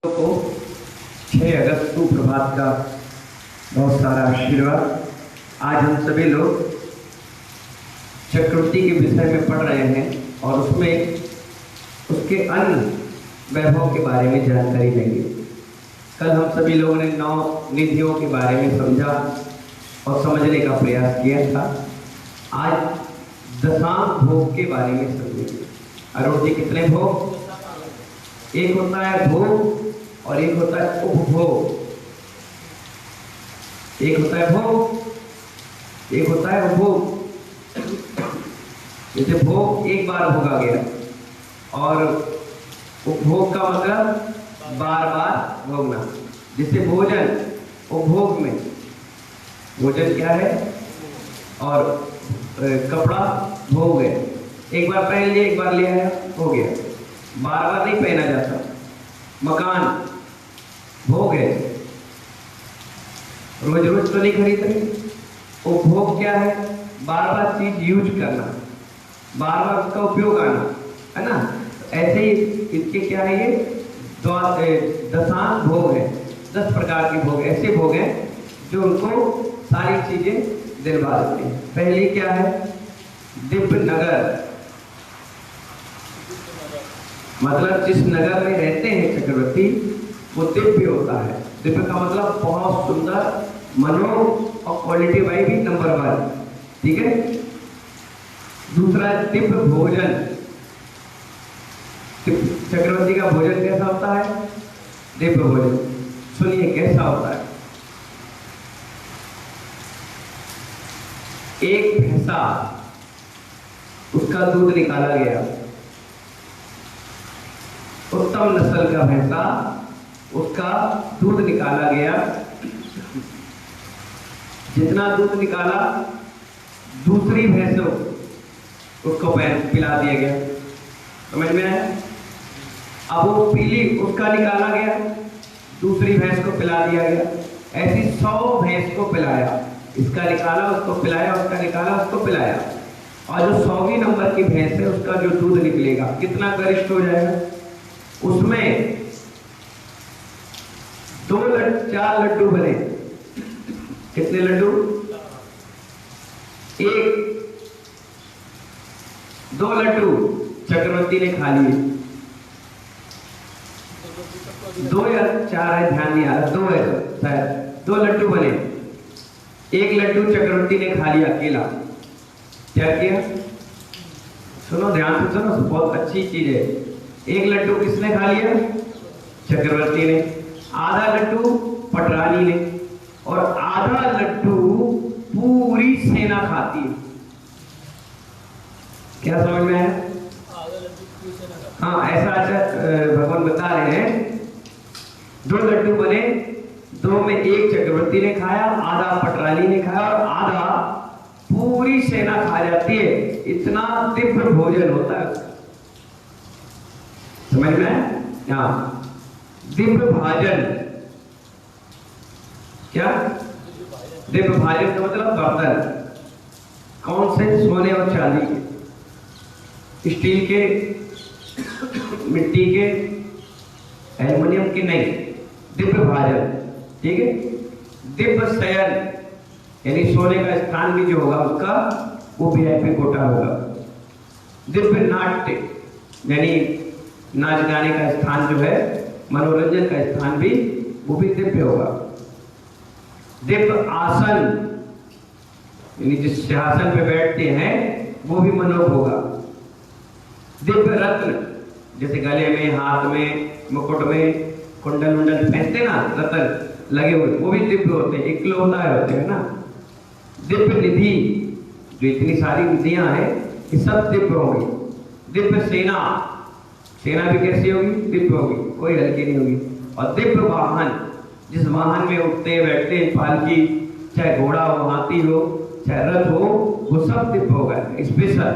को 6 अगस्त सुप्रभात का बहुत सारा आशीर्वाद। आज हम सभी लोग चक्रवर्ती के विषय में पढ़ रहे हैं और उसमें उसके अन्य वैभव के बारे में जानकारी लेंगे। कल हम सभी लोगों ने 9 निधियों के बारे में समझा और समझने का प्रयास किया था। आज दशांग भोग के बारे में समझेंगे। अरुण जी, कितने भोग? एक होता है भोग और एक होता है उपभोग। एक होता है भोग, एक होता है उपभोग। जैसे भोग एक बार भोगा गया और उपभोग का मतलब बार बार भोगना। जैसे भोजन, उपभोग में भोजन क्या है और कपड़ा भोग है। एक बार पहन लिया, एक बार ले आया, हो गया। बार बार नहीं पहना जाता। मकान भोग है, रोज रोज तो नहीं खरीद रहे। उपभोग क्या है? बार बार चीज यूज करना, बार बार उसका उपयोग आना, है ना। ऐसे ही इसके क्या है, ये दशांग भोग है। 10 प्रकार के भोग, ऐसे भोग हैं जो उनको सारी चीजें दिलवा देते हैं। पहली क्या है? दिव्य नगर, मतलब जिस नगर में रहते हैं चक्रवर्ती वो दिव्य होता है। दिव्य का मतलब बहुत सुंदर, मनो और क्वालिटी वाइज भी नंबर 1, ठीक है। दूसरा दिव्य भोजन। चक्रवर्ती का भोजन कैसा होता है? दिव्य भोजन। सुनिए कैसा होता है। एक भैंसा, उसका दूध निकाला गया, उत्तम नस्ल का भैंसा, उसका दूध निकाला गया। जितना दूध निकाला दूसरी भैंसों उसको पिला दिया गया। समझ में आया? अब वो पीली, उसका निकाला गया, दूसरी भैंस को पिला दिया गया। ऐसी 100 भैंस को पिलाया। इसका निकाला, उसको पिलाया, उसका निकाला, उसको पिलाया। और जो 100वीं नंबर की भैंस है उसका जो दूध निकलेगा कितना गरिष्ठ हो जाएगा? उसमें 4 लड्डू बने। कितने लड्डू? 2 लड्डू चक्रवर्ती ने खा लिए। 2 या 4 है, ध्यान नहीं आ रहा, 2 है शायद। 2 लड्डू बने। 1 लड्डू चक्रवर्ती ने खा लिया अकेला। क्या किया? सुनो, ध्यान से सुनो, बहुत अच्छी चीज है। 1 लड्डू किसने खा लिया? चक्रवर्ती ने। आधा लड्डू पटरानी ने और आधा लड्डू पूरी सेना खाती है। क्या समझ में है? हाँ, ऐसा अच्छा भगवान बता रहे हैं। 2 लड्डू बने, 2 में 1 चक्रवर्ती ने खाया, आधा पटरानी ने खाया और आधा पूरी सेना खा जाती है। इतना दिव्य भोजन होता है। समझ में है? हाँ, दिव्य भाजन। क्या? दिव्य भाजन का मतलब बर्तन। कौन से? सोने और चांदी के, स्टील के, मिट्टी के, एल्युमिनियम के नहीं। दिव्य भाजन, ठीक है। दिव्य शयन, यानी सोने का स्थान भी जो होगा उसका वो VIP कोटा होगा। दिव्य नाट्य, यानी नाच गाने का स्थान जो है, मनोरंजन का स्थान भी, वो भी दिव्य होगा। दिव्य आसन, यानी जिस सिंहासन पे बैठते हैं वो भी मनोहर होगा। दिव्य रत्न, जैसे गले में, हाथ में, मुकुट में, कुंडल उंडल पहनते ना, रत्न लगे हुए, वो भी दिव्य होते हैं, इकलौता होते हैं ना। दिव्य निधि, जो इतनी सारी निधियां हैं ये सब दिव्य होंगी। दिव्य सेना, सेना भी कैसी होगी? दिव्य होगी, कोई हल्की नहीं होगी। और दिव्य वाहन, जिस वाहन में उठते बैठते हैं, पालकी, चाहे घोड़ा हो, हाथी हो, चाहे रथ हो, वो सब दिव्य होगा। स्पेशल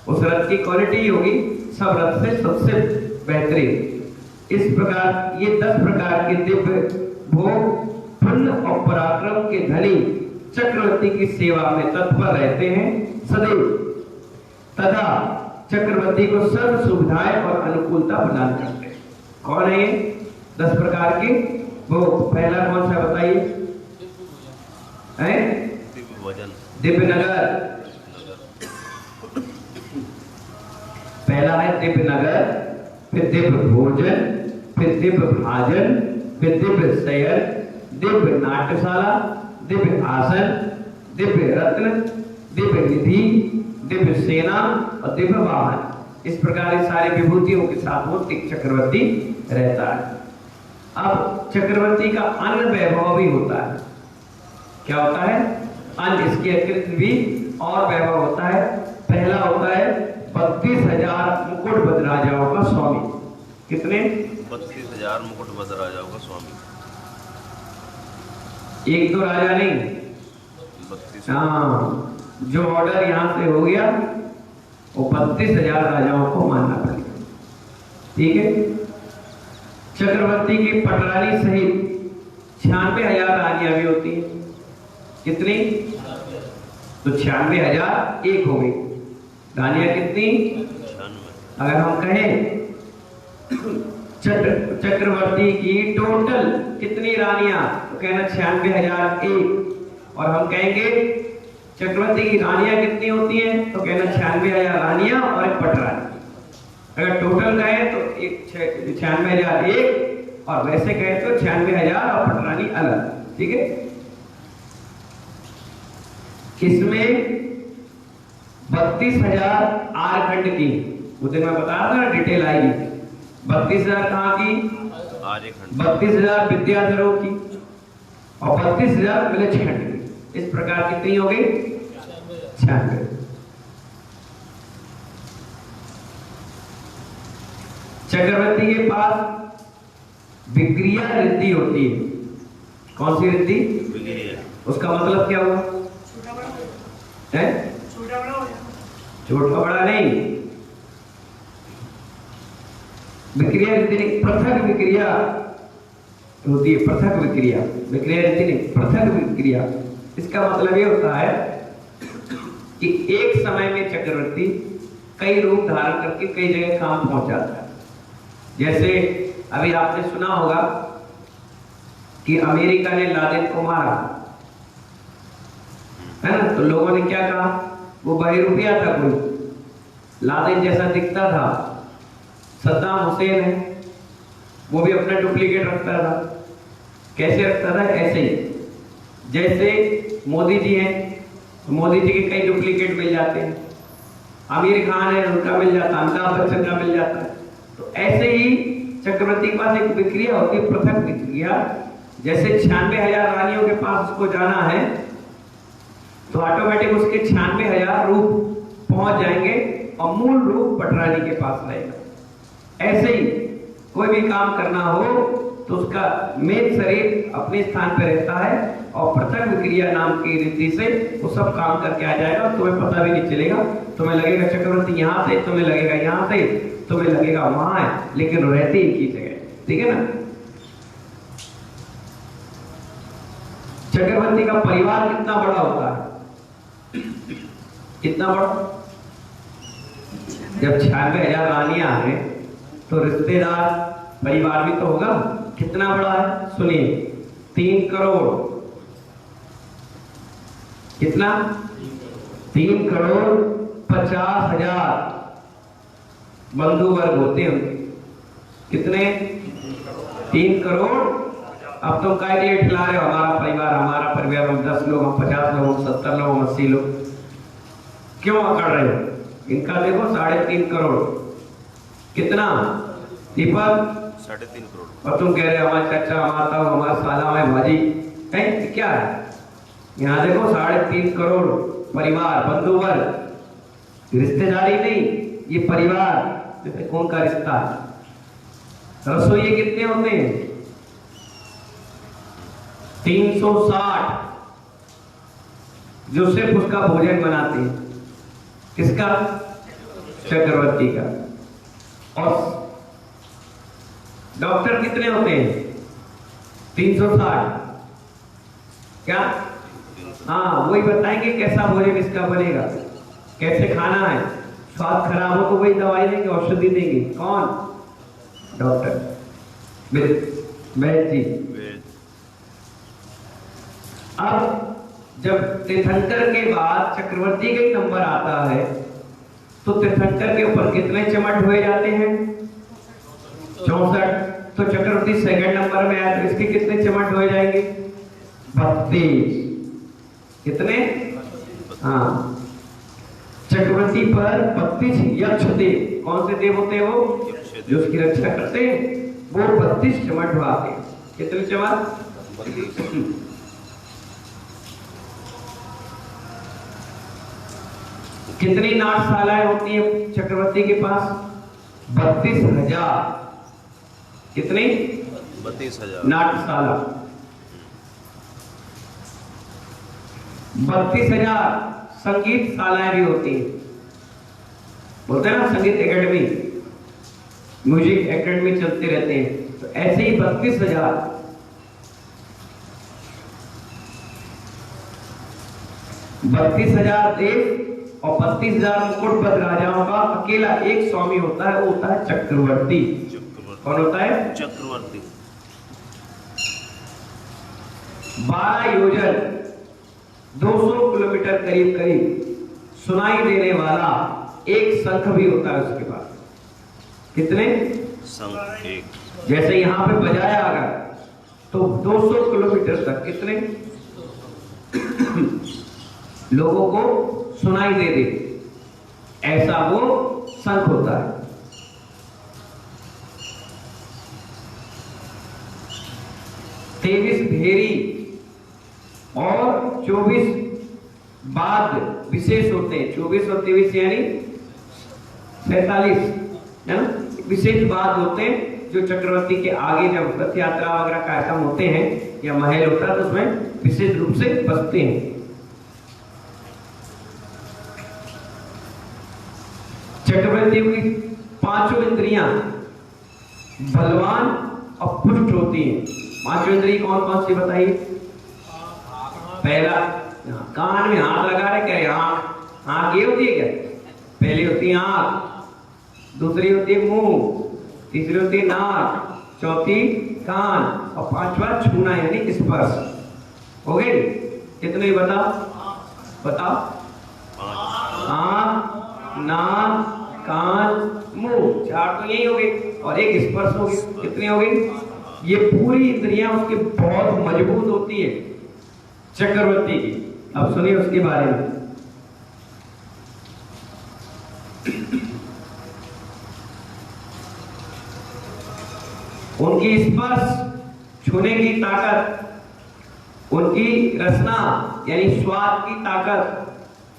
उस रथ की क्वालिटी होगी, सब रथ से सबसे बेहतरीन। इस प्रकार ये 10 प्रकार के दिव्य भोग पुण्य और पराक्रम के धनी चक्रवर्ती की सेवा में तत्पर रहते हैं सदैव, तथा चक्रवर्ती को सर्व सुविधाएं और अनुकूलता प्रदान करते हैं। कौन है ये 10 प्रकार के वो पहला कौन सा बताइए? हैं? दिव्य नगर। पहला है दिव्य नगर, फिर दिव्य भोजन, फिर दिव्य भाजन, फिर दिव्य शयन, दिव्य नाट्यशाला, दिव्य आसन, दिव्य रत्न, दिव्य निधि, दिव्य सेना और दिव्य वाहन। इस प्रकार ये सारे विभूतियों के साथ वो चक्रवर्ती रहता है। अब चक्रवर्ती का अन्य वैभव भी होता है। क्या होता है? अन्य, इसके अतिरिक्त भी और वैभव होता है। पहला होता है 32,000 मुकुटबद्ध राजाओं का स्वामी। कितने? 32,000 मुकुटबद्ध राजाओं का स्वामी। एक दो राजा नहीं, 32। हाँ, जो ऑर्डर यहाँ से हो गया वो 32,000 राजाओं को मानना पड़ेगा। ठीक है। चक्रवर्ती की पटरानी सहित 96,000 रानियां भी होती हैं। कितनी? तो 96,000 एक हो गई। रानियां कितनी? अगर हम कहें चक्रवर्ती की टोटल कितनी रानियां, तो कहना 96,001। और हम कहेंगे चक्रवर्ती की रानियां कितनी होती हैं, तो कहना 96,000 रानियां और एक पटरानी। अगर टोटल कहें तो 96,001 और वैसे कहें तो 96,000 और पटरानी अलग। ठीक है। इसमें 32,000 आर्यखंड की, उस दिन मैं बता रहा था ना, डिटेल आएगी। 32,000 कहाँ की? आर्यखंड। 32,000 विद्याधरों की और 32,000 मिलचखंड की। इस प्रकार कितनी हो गई? 96। चक्रवर्ती के पास विक्रिया रिद्धि होती है। कौन सी रिद्धि? उसका मतलब क्या हुआ? है? छोटा बड़ा नहीं, विक्रिया रिद्धि नहीं, पृथक विक्रिया होती है। पृथक विक्रिया, विक्रिया रिद्धि नहीं, पृथक विक्रिया। इसका मतलब ये होता है कि एक समय में चक्रवर्ती कई रूप धारण करके कई जगह काम पहुंचाता है। जैसे अभी आपने सुना होगा कि अमेरिका ने लादेन को मारा, है ना? तो लोगों ने क्या कहा? वो बहरूपिया था कोई, लादेन जैसा दिखता था। सद्दाम हुसैन है, वो भी अपना डुप्लीकेट रखता था। कैसे रखता था? ऐसे ही जैसे मोदी जी हैं, तो मोदी जी के कई डुप्लीकेट मिल जाते हैं। आमिर खान है, उनका मिल जाता है, अमिताभ बच्चन का मिल जाता है। तो ऐसे ही चक्रवर्ती के पास एक विक्रिया होती है, पृथक विक्रिया। जैसे 96,000 रानियों के पास उसको जाना है तो ऑटोमेटिक उसके 96,000 रूप पहुंच जाएंगे और मूल रूप पटरानी के पास रहेगा। ऐसे ही कोई भी काम करना हो तो उसका मेन शरीर अपने स्थान पर रहता है और पृथक विक्रिया नाम की रीति से वो सब काम करके आ जाएगा। तुम्हें पता भी नहीं चलेगा। तुम्हें लगेगा चक्रवर्ती यहाँ से, तुम्हें लगेगा यहाँ से, तुम्हें लगेगा वहां है, लेकिन रहते एक ही जगह। ठीक है ना? चक्रवर्ती का परिवार कितना बड़ा होता है? कितना बड़ा? जब 96,000 रानियां हैं तो रिश्तेदार परिवार भी तो होगा। कितना बड़ा है? सुनिए, 3 करोड़। कितना? 3,50,000 बंधु वर्ग होते हैं। कितने? 3 करोड़। अब तुम काय लिए खिला रहे हो हमारा परिवार, हमारा परिवार, हम 10 लोग, हम 50 लोग, हम 70 लोग, हम 80 लोग, क्यों अकड़ रहे हो? इनका देखो 3.5 करोड़। कितना? दीपक? 3.5 करोड़। और तुम कह रहे हो हमारे चाचा, हमारा ताऊ, हमारा साला, हमारे भाजी है। क्या है? यहाँ देखो 3.5 करोड़ परिवार, बंधु वर्ग, रिश्तेदारी नहीं, ये परिवार। जैसे कौन का रिश्ता है? रसोई कितने होते हैं? 360 जो सिर्फ उसका भोजन बनाते हैं। किसका? चक्रवर्ती का। और डॉक्टर कितने होते हैं? 360। क्या? हाँ, वही बताएंगे कैसा भोजन इसका बनेगा, कैसे खाना है। स्वाद खराब हो तो वही दवाई देंगे, औषधि देंगे। कौन? डॉक्टर। वैद जी। वेद। अब जब तीर्थंकर के बाद चक्रवर्ती का ही नंबर आता है तो तीर्थंकर के ऊपर कितने चमट हुए जाते हैं? 64। तो चक्रवर्ती सेकंड नंबर में आया तो इसके कितने चमट हो जाएंगे? 32। कितने? हाँ, चक्रवर्ती पर 32 यक्ष देव। कौन से देव होते हैं वो? जो उसकी रक्षा करते हैं, वो 32 चमट हुआते हैं। कितने चमट? 32। कितनी नाट्यशालाएं होती है चक्रवर्ती के पास? 32,000। कितनी? 32,000 नाट्यशाला। 32,000 संगीत शालाएं भी होती हैं। बोलते हैं ना संगीत एकेडमी, म्यूजिक एकेडमी चलते रहते हैं। तो ऐसे ही 32,000 देव और 32,000 मुकुटबद्ध राजाओं का अकेला एक स्वामी होता है, वो होता है चक्रवर्ती। कौन होता है? चक्रवर्ती। 12 योजन 200 किलोमीटर करीब करीब सुनाई देने वाला एक शंख भी होता है उसके पास। कितने? शंख एक। जैसे यहाँ पे बजाया अगर तो 200 किलोमीटर तक कितने लोगों को सुनाई दे दे, ऐसा वो शंख होता है। तेईस भेरी और 24 वाद्य विशेष होते हैं। 24 और 23 यानी 47 है ना, विशेष वाद्य होते हैं जो चक्रवर्ती के आगे जब रथ यात्रा वगैरह कार्यक्रम होते हैं या महल होता है तो उसमें विशेष रूप से बजते हैं। चक्रवर्ती की 5 इंद्रियां बलवान और पुष्ट होती हैं। 5 इंद्रिय कौन कौन सी बताइए? पहला, कान में हाथ लगा रहे, कह रहे आंख। आंख ये होती है क्या? पहली होती है आंख, दूसरी होती है मुंह, तीसरी होती है नाक, चौथी कान और 5वां छूना यानी स्पर्श। हो गई? कितने बताओ? बताओ। आंख, नाक, कान, मुंह, 4 तो यही हो गई और एक स्पर्श हो गई। कितनी हो गई? ये पूरी इंद्रियां उसके बहुत मजबूत होती है चक्रवर्ती की। अब सुनिए उसके बारे में। उनकी स्पर्श छूने की ताकत, उनकी रसना यानी स्वाद की ताकत,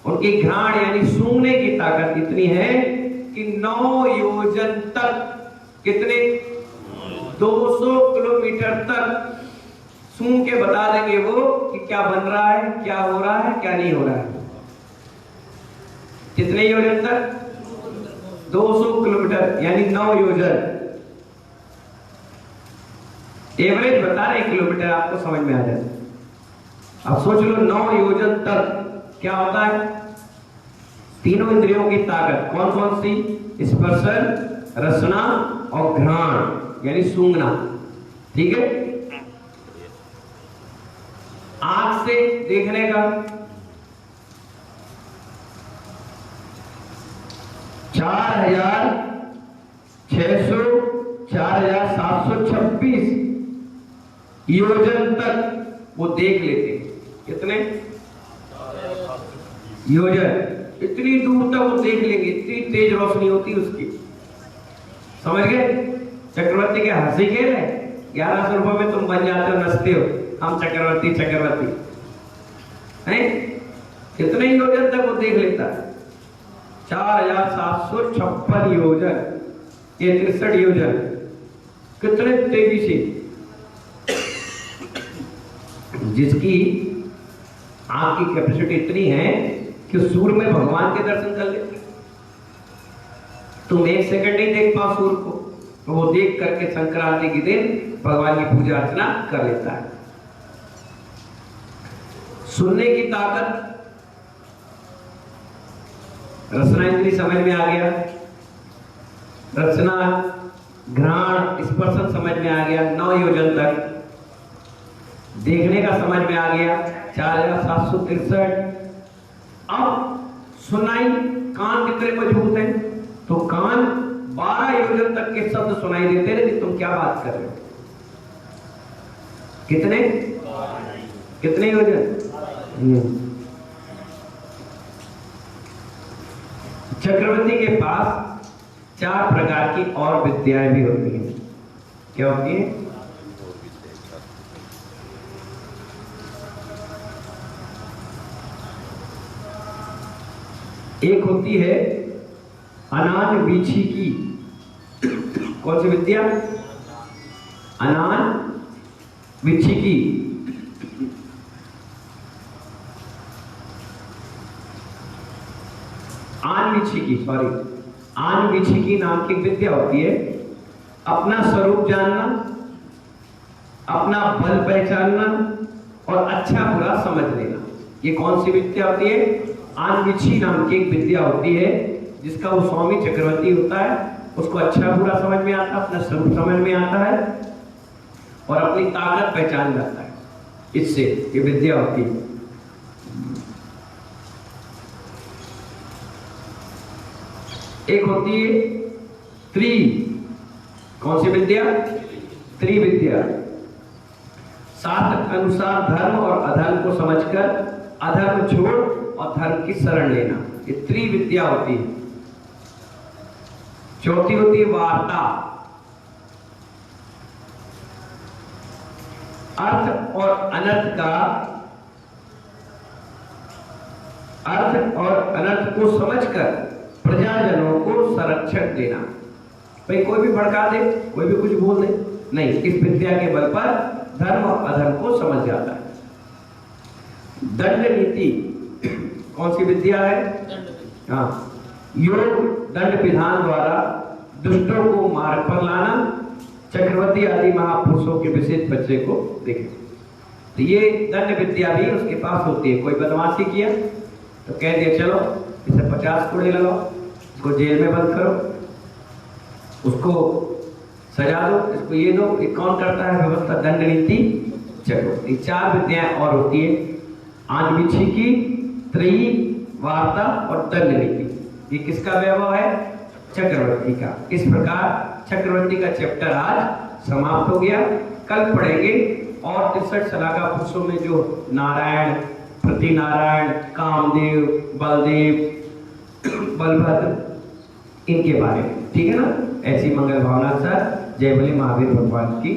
उनकी घ्राण यानी सूंघने की ताकत इतनी है कि 9 योजन तक, कितने? 200 किलोमीटर तक सूंघ के बता देंगे वो कि क्या बन रहा है, क्या हो रहा है, क्या नहीं हो रहा है। कितने योजन तक? 200 किलोमीटर यानी 9 योजन। एवरेज बता रहे किलोमीटर, आपको समझ में आ जाए। अब सोच लो 9 योजन तक क्या होता है? तीनों इंद्रियों की ताकत कौन कौन सी? स्पर्शन, रसना और घ्राण यानी सूंघना। ठीक है? आंख से देखने का 4,600 4,726 योजन तक वो देख लेते हैं। कितने योजन? इतनी दूर तक वो देख लेंगे, इतनी तेज रोशनी होती उसकी। समझ गए? चक्रवर्ती के हंसी खेल है। 1100 रुपए में तुम बन जाते हो, नचते हो, हम चक्रवर्ती चक्रवर्ती हैं। कितने योजन तक वो देख लेता है? 4,756 योजन, ये 63 योजन। कितने तेजी से, जिसकी आंख की कैपेसिटी इतनी है कि सूर्य में भगवान के दर्शन कर लेते। तुम 1 सेकंड नहीं देख पाओ सूर्य को, तो वो देख करके संक्रांति के दिन भगवान की पूजा अर्चना कर लेता है। सुनने की ताकत, रसना इंद्री समझ में आ गया। रचना घ्राण स्पर्शन समझ में आ गया 9 योजन तक, देखने का समझ में आ गया 4763। अब सुनाई, कान कितने मजबूत हैं, तो कान 12 योजन तक के शब्द सुनाई देते हैं कि तुम क्या बात कर रहे हो। कितने योजन? चक्रवर्ती के पास 4 प्रकार की और विद्याएं भी होती हैं। क्या होती है? एक होती है अनान वीक्षिकी। कौन सी विद्या? अनान वीक्षिकी। आनवीक्षिकी नाम की विद्या होती है। अपना स्वरूप जानना, अपना बल पहचानना और अच्छा बुरा समझ लेना। ये कौन सी विद्या होती है? आनवीक्षी नाम की एक विद्या होती है, जिसका वो स्वामी चक्रवर्ती होता है। उसको अच्छा बुरा समझ में आता है, अपना स्वरूप समझ में आता है और अपनी ताकत पहचान जाता है। इससे ये विद्या होती है। एक होती है त्रि। कौन सी विद्या? त्रिविद्या। शास्त्र के अनुसार धर्म और अधर्म को समझकर अधर्म छोड़ और धर्म की शरण लेना, ये त्रिविद्या होती है। चौथी होती है वार्ता। अर्थ और अनर्थ को समझकर प्रजाजनों को संरक्षण देना। भाई कोई भी भड़का दे, कोई भी कुछ बोल दे, नहीं, इस विद्या के बल पर धर्म और अधर्म को समझ जाता है। दंड नीति कौन सी विद्या है? हाँ, योग दंड विधान द्वारा दुष्टों को मार्ग पर लाना। चक्रवर्ती आदि महापुरुषों के विशेष बच्चे को देखें, तो ये दंड विद्या भी उसके पास होती है। कोई बदमाशी किया तो कह दिया चलो इसे 50 कोड़े लगाओ, इसको जेल में बंद करो, उसको सजा दो, इसको ये दो। ये कौन करता है व्यवस्था? दंड नीति चक्रवर्ती। 4 विद्याएं और होती है, आनवीक्षिकी, त्रयी, वार्ता और दंड नीति। ये किसका वैभव है? चक्रवर्ती का। इस प्रकार चक्रवर्ती का चैप्टर आज समाप्त हो गया। कल पढ़ेंगे और 63 शलाका पुरुषों में जो नारायण, प्रतिनारायण, कामदेव, बलदेव, बलभद्र, इनके बारे में। ठीक है ना? ऐसी मंगल भावना सर। जय बोले महावीर भगवान की।